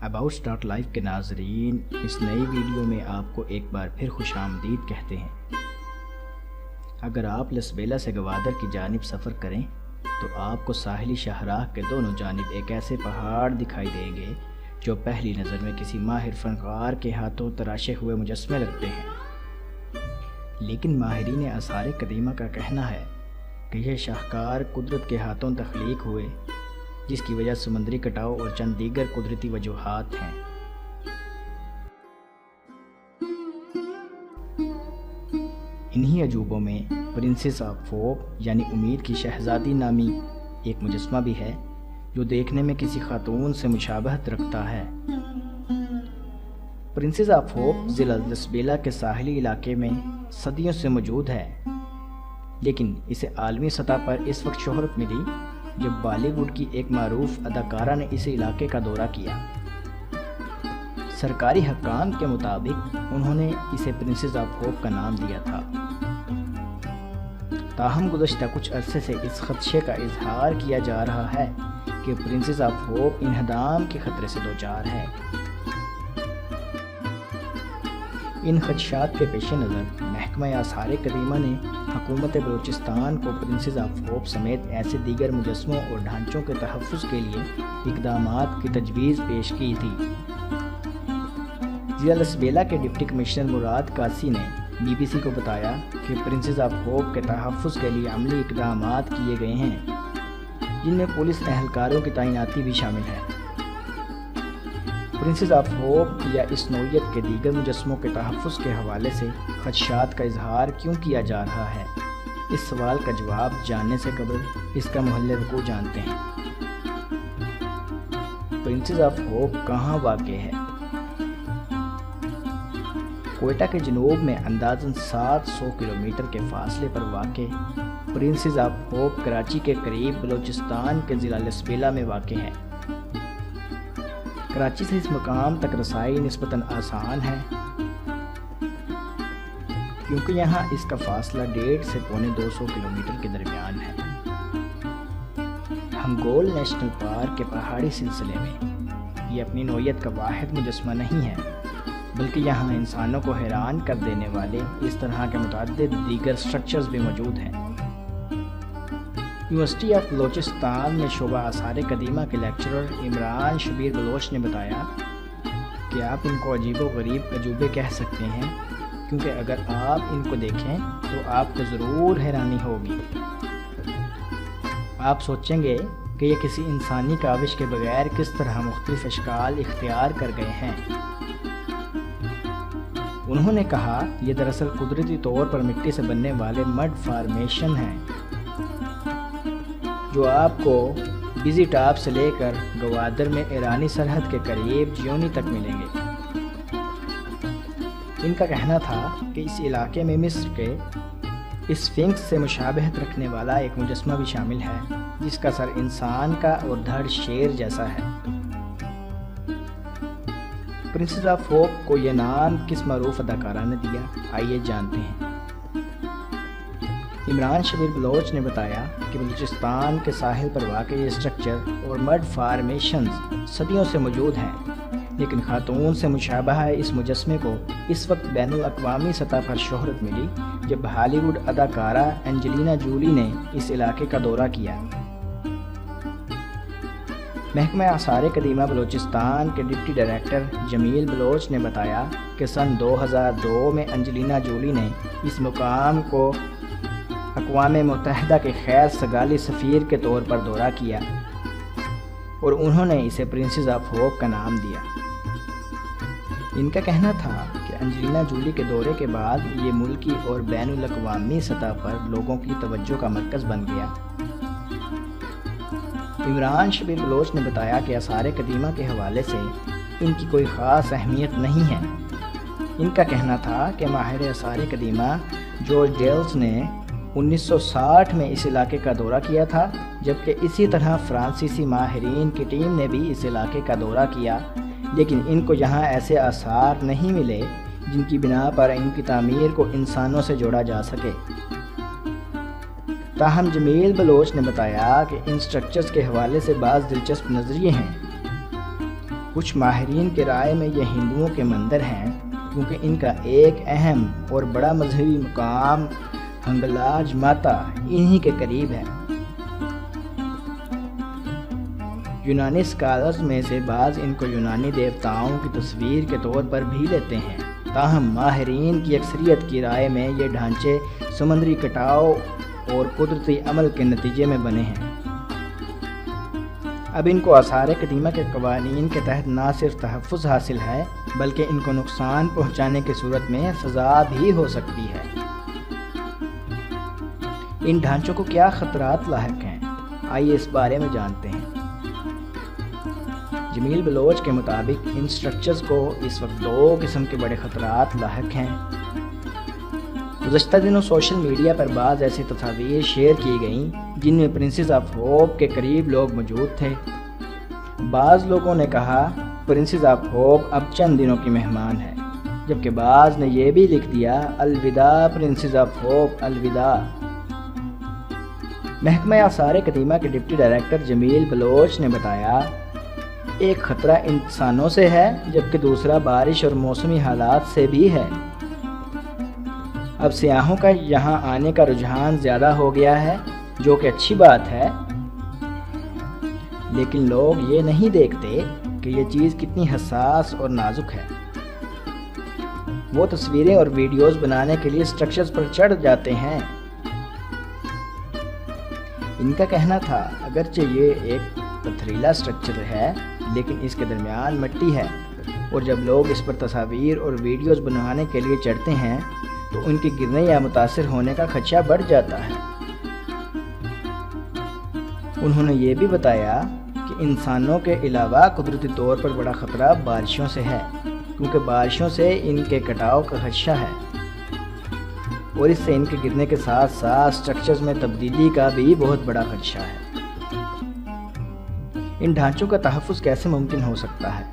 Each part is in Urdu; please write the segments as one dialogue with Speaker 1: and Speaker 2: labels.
Speaker 1: اباؤٹ اسٹارٹ لائف کے ناظرین، اس نئی ویڈیو میں آپ کو ایک بار پھر خوش آمدید کہتے ہیں۔ اگر آپ لسبیلا سے گوادر کی جانب سفر کریں تو آپ کو ساحلی شاہراہ کے دونوں جانب ایک ایسے پہاڑ دکھائی دیں گے جو پہلی نظر میں کسی ماہر فنکار کے ہاتھوں تراشے ہوئے مجسمے لگتے ہیں، لیکن ماہرین آثار قدیمہ کا کہنا ہے کہ یہ شاہکار قدرت کے ہاتھوں تخلیق ہوئے، جس کی وجہ سمندری کٹاؤ اور چند دیگر قدرتی وجوہات ہیں۔ انہی عجوبوں میں پرنسس آف ہوپ یعنی امید کی شہزادی نامی ایک مجسمہ بھی ہے جو دیکھنے میں کسی خاتون سے مشابہت رکھتا ہے۔ پرنسس آف ہوپ ضلع لسبیلا کے ساحلی علاقے میں صدیوں سے موجود ہے، لیکن اسے عالمی سطح پر اس وقت شہرت ملی جب بالی ووڈ کی ایک معروف اداکارہ نے اس علاقے کا دورہ کیا۔ سرکاری حکام کے مطابق انہوں نے اسے پرنسس آف ہوپ کا نام دیا تھا۔ تاہم گزشتہ کچھ عرصے سے اس خدشے کا اظہار کیا جا رہا ہے کہ پرنسس آف ہوپ انہدام کے خطرے سے دوچار ہے۔ ان خدشات کے پیش نظر محکمہ آثار قدیمہ نے حکومت بلوچستان کو پرنسس آف ہوپ سمیت ایسے دیگر مجسموں اور ڈھانچوں کے تحفظ کے لیے اقدامات کی تجویز پیش کی تھی۔ ضلع لسبیلا کے ڈپٹی کمشنر مراد قاسی نے BBC کو بتایا کہ پرنسس آف ہوپ کے تحفظ کے لیے عملی اقدامات کیے گئے ہیں، جن میں پولیس اہلکاروں کی تعیناتی بھی شامل ہے۔ پرنسس آف ہوپ یا اس نوعیت کے دیگر مجسموں کے تحفظ کے حوالے سے خدشات کا اظہار کیوں کیا جا رہا ہے، اس سوال کا جواب جاننے سے قبل اس کا محل وقوع جانتے ہیں۔ پرنسس آف ہوپ کہاں واقع ہے؟ کوئٹہ کے جنوب میں اندازاً 700 کلومیٹر کے فاصلے پر واقع پرنسس آف ہوپ کراچی کے قریب بلوچستان کے ضلع لسبیلا میں واقع ہے۔ کراچی سے اس مقام تک رسائی نسبتاً آسان ہے، کیونکہ یہاں اس کا فاصلہ 150 سے 250 کلومیٹر کے درمیان ہے۔ ہنگول نیشنل پارک کے پہاڑی سلسلے میں یہ اپنی نوعیت کا واحد مجسمہ نہیں ہے، بلکہ یہاں انسانوں کو حیران کر دینے والے اس طرح کے متعدد دیگر سٹرکچرز بھی موجود ہیں۔ یونیورسٹی آف بلوچستان میں شعبہ آثار قدیمہ کے لیکچرر عمران شبیر بلوچ نے بتایا کہ آپ ان کو عجیب و غریب عجوبے کہہ سکتے ہیں، کیونکہ اگر آپ ان کو دیکھیں تو آپ کو ضرور حیرانی ہوگی۔ آپ سوچیں گے کہ یہ کسی انسانی کاوش کے بغیر کس طرح مختلف اشکال اختیار کر گئے ہیں۔ انہوں نے کہا یہ دراصل قدرتی طور پر مٹی سے بننے والے مڈ فارمیشن ہیں، جو آپ کو بزی ٹاپ سے لے کر گوادر میں ایرانی سرحد کے قریب جیونی تک ملیں گے۔ ان کا کہنا تھا کہ اس علاقے میں مصر کے اسفنکس سے مشابہت رکھنے والا ایک مجسمہ بھی شامل ہے، جس کا سر انسان کا اور دھڑ شیر جیسا ہے۔ پرنسس آف ہوپ کو یہ نام کس معروف اداکارہ نے دیا، آئیے جانتے ہیں۔ عمران شبیر بلوچ نے بتایا کہ بلوچستان کے ساحل پر واقع یہ اسٹرکچر اور مڈ فارمیشنز صدیوں سے موجود ہیں، لیکن خاتون سے مشابہہ اس مجسمے کو اس وقت بین الاقوامی سطح پر شہرت ملی جب ہالی ووڈ اداکارہ اینجلینا جولی نے اس علاقے کا دورہ کیا۔ محکمہ آثار قدیمہ بلوچستان کے ڈپٹی ڈائریکٹر جمیل بلوچ نے بتایا کہ سن 2002 میں اینجلینا جولی نے اس مقام کو اقوام متحدہ کے خیر سگالی سفیر کے طور پر دورہ کیا اور انہوں نے اسے پرنسس آف ہوپ کا نام دیا۔ ان کا کہنا تھا کہ اینجلینا جولی کے دورے کے بعد یہ ملکی اور بین الاقوامی سطح پر لوگوں کی توجہ کا مرکز بن گیا۔ عمران شبیر بلوچ نے بتایا کہ آثار قدیمہ کے حوالے سے ان کی کوئی خاص اہمیت نہیں ہے۔ ان کا کہنا تھا کہ ماہر آثار قدیمہ جورج ڈیلز نے 1960 میں اس علاقے کا دورہ کیا تھا، جبکہ اسی طرح فرانسیسی ماہرین کی ٹیم نے بھی اس علاقے کا دورہ کیا، لیکن ان کو یہاں ایسے آثار نہیں ملے جن کی بنا پر ان کی تعمیر کو انسانوں سے جوڑا جا سکے۔ تاہم جمیل بلوچ نے بتایا کہ ان سٹرکچرز کے حوالے سے بعض دلچسپ نظریے ہیں۔ کچھ ماہرین کی رائے میں یہ ہندوؤں کے مندر ہیں کیونکہ ان کا ایک اہم اور بڑا مذہبی مقام ہنگلاج ماتا انہی کے قریب ہے۔ یونانی اسکالرز میں سے بعض ان کو یونانی دیوتاؤں کی تصویر کے طور پر بھی لیتے ہیں، تاہم ماہرین کی اکثریت کی رائے میں یہ ڈھانچے سمندری کٹاؤ اور قدرتی عمل کے نتیجے میں بنے ہیں۔ اب ان کو آثار قدیمہ کے قوانین کے تحت نہ صرف تحفظ حاصل ہے بلکہ ان کو نقصان پہنچانے کی صورت میں سزا بھی ہو سکتی ہے۔ ان ڈھانچوں کو کیا خطرات لاحق ہیں، آئیے اس بارے میں جانتے ہیں۔ جمیل بلوچ کے مطابق ان سٹرکچرز کو اس وقت دو قسم کے بڑے خطرات لاحق ہیں۔ گزشتہ دنوں سوشل میڈیا پر بعض ایسی تصاویر شیئر کی گئیں جن میں پرنسز آف ہوپ کے قریب لوگ موجود تھے۔ بعض لوگوں نے کہا پرنسز آف ہوپ اب چند دنوں کی مہمان ہے، جبکہ بعض نے یہ بھی لکھ دیا الوداع پرنسز آف ہوپ الوداع۔ محکمہ آثار قدیمہ کے ڈپٹی ڈائریکٹر جمیل بلوچ نے بتایا ایک خطرہ انسانوں سے ہے جبکہ دوسرا بارش اور موسمی حالات سے بھی ہے۔ اب سیاحوں کا یہاں آنے کا رجحان زیادہ ہو گیا ہے جو کہ اچھی بات ہے، لیکن لوگ یہ نہیں دیکھتے کہ یہ چیز کتنی حساس اور نازک ہے۔ وہ تصویریں اور ویڈیوز بنانے کے لیے سٹرکچرز پر چڑھ جاتے ہیں۔ ان کا کہنا تھا اگرچہ یہ ایک پتھریلا سٹرکچر ہے لیکن اس کے درمیان مٹی ہے، اور جب لوگ اس پر تصاویر اور ویڈیوز بنانے کے لیے چڑھتے ہیں تو ان کے گرنے یا متاثر ہونے کا خدشہ بڑھ جاتا ہے۔ انہوں نے یہ بھی بتایا کہ انسانوں کے علاوہ قدرتی طور پر بڑا خطرہ بارشوں سے ہے، کیونکہ بارشوں سے ان کے کٹاؤ کا خدشہ ہے اور اس سے ان کے گرنے کے ساتھ ساتھ سٹرکچرز میں تبدیلی کا بھی بہت بڑا خدشہ ہے۔ ان ڈھانچوں کا تحفظ کیسے ممکن ہو سکتا ہے؟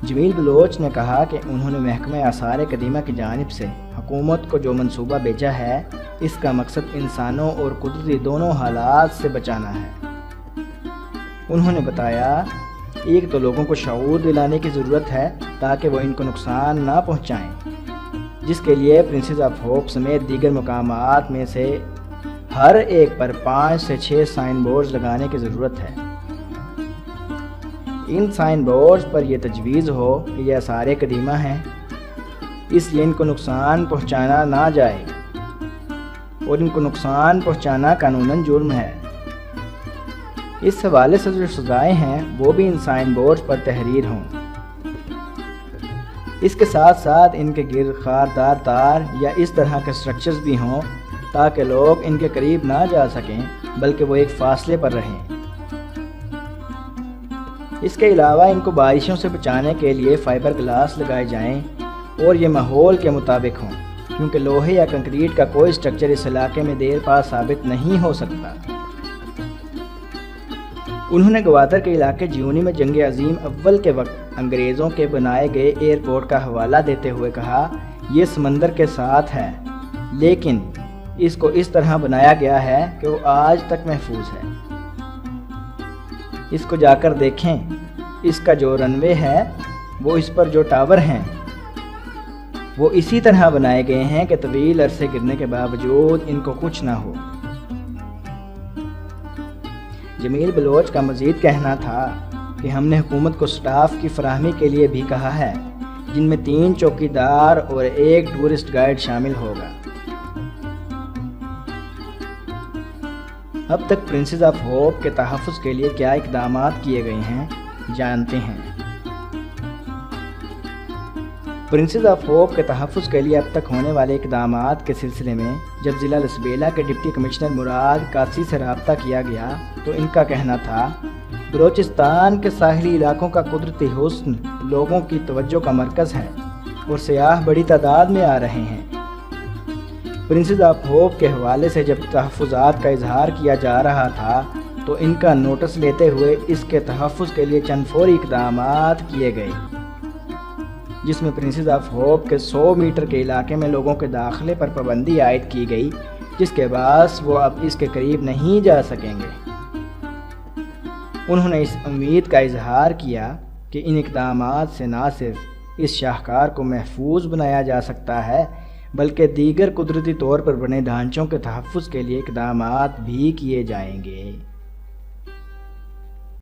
Speaker 1: جمیل بلوچ نے کہا کہ انہوں نے محکمہ آثار قدیمہ کی جانب سے حکومت کو جو منصوبہ بھیجا ہے اس کا مقصد انسانوں اور قدرتی دونوں حالات سے بچانا ہے۔ انہوں نے بتایا ایک تو لوگوں کو شعور دلانے کی ضرورت ہے تاکہ وہ ان کو نقصان نہ پہنچائیں، جس کے لیے پرنسز آف ہوپ سمیت دیگر مقامات میں سے ہر ایک پر 5 سے 6 سائن بورڈز لگانے کی ضرورت ہے۔ ان سائن بورڈز پر یہ تجویز ہو کہ یہ آثار قدیمہ ہیں، اس لیے ان کو نقصان پہنچانا نہ جائے اور ان کو نقصان پہنچانا قانوناً جرم ہے۔ اس حوالے سے جو سزائیں ہیں وہ بھی ان سائن بورڈز پر تحریر ہوں۔ اس کے ساتھ ساتھ ان کے گرد خاردار تار یا اس طرح کے سٹرکچرز بھی ہوں تاکہ لوگ ان کے قریب نہ جا سکیں بلکہ وہ ایک فاصلے پر رہیں۔ اس کے علاوہ ان کو بارشوں سے بچانے کے لیے فائبر گلاس لگائے جائیں اور یہ ماحول کے مطابق ہوں، کیونکہ لوہے یا کنکریٹ کا کوئی سٹرکچر اس علاقے میں دیر پا ثابت نہیں ہو سکتا۔ انہوں نے گوادر کے علاقے جیونی میں جنگ عظیم اول کے وقت انگریزوں کے بنائے گئے ایئرپورٹ کا حوالہ دیتے ہوئے کہا یہ سمندر کے ساتھ ہے لیکن اس کو اس طرح بنایا گیا ہے کہ وہ آج تک محفوظ ہے۔ اس کو جا کر دیکھیں، اس کا جو رن وے ہے وہ اس پر جو ٹاور ہیں وہ اسی طرح بنائے گئے ہیں کہ طویل عرصے گرنے کے باوجود ان کو کچھ نہ ہو۔ جمیل بلوچ کا مزید کہنا تھا کہ ہم نے حکومت کو سٹاف کی فراہمی کے لیے بھی کہا ہے جن میں 3 چوکیدار اور 1 ٹورسٹ گائیڈ شامل ہوگا۔ اب تک پرنسز آف ہوپ کے تحفظ کے لیے کیا اقدامات کیے گئے ہیں جانتے ہیں۔ پرنسز آف ہوپ کے تحفظ کے لیے اب تک ہونے والے اقدامات کے سلسلے میں جب ضلع لسبیلا کے ڈپٹی کمشنر مراد قاسی سے رابطہ کیا گیا تو ان کا کہنا تھا بلوچستان کے ساحلی علاقوں کا قدرتی حسن لوگوں کی توجہ کا مرکز ہے اور سیاح بڑی تعداد میں آ رہے ہیں۔ پرنسز آف ہوپ کے حوالے سے جب تحفظات کا اظہار کیا جا رہا تھا تو ان کا نوٹس لیتے ہوئے اس کے تحفظ کے لیے چند فوری اقدامات کیے گئے، جس میں پرنسز آف ہوپ کے 100 میٹر کے علاقے میں لوگوں کے داخلے پر پابندی عائد کی گئی، جس کے باعث وہ اب اس کے قریب نہیں جا سکیں گے۔ انہوں نے اس امید کا اظہار کیا کہ ان اقدامات سے نہ صرف اس شاہکار کو محفوظ بنایا جا سکتا ہے بلکہ دیگر قدرتی طور پر بنے ڈھانچوں کے تحفظ کے لیے اقدامات بھی کیے جائیں گے۔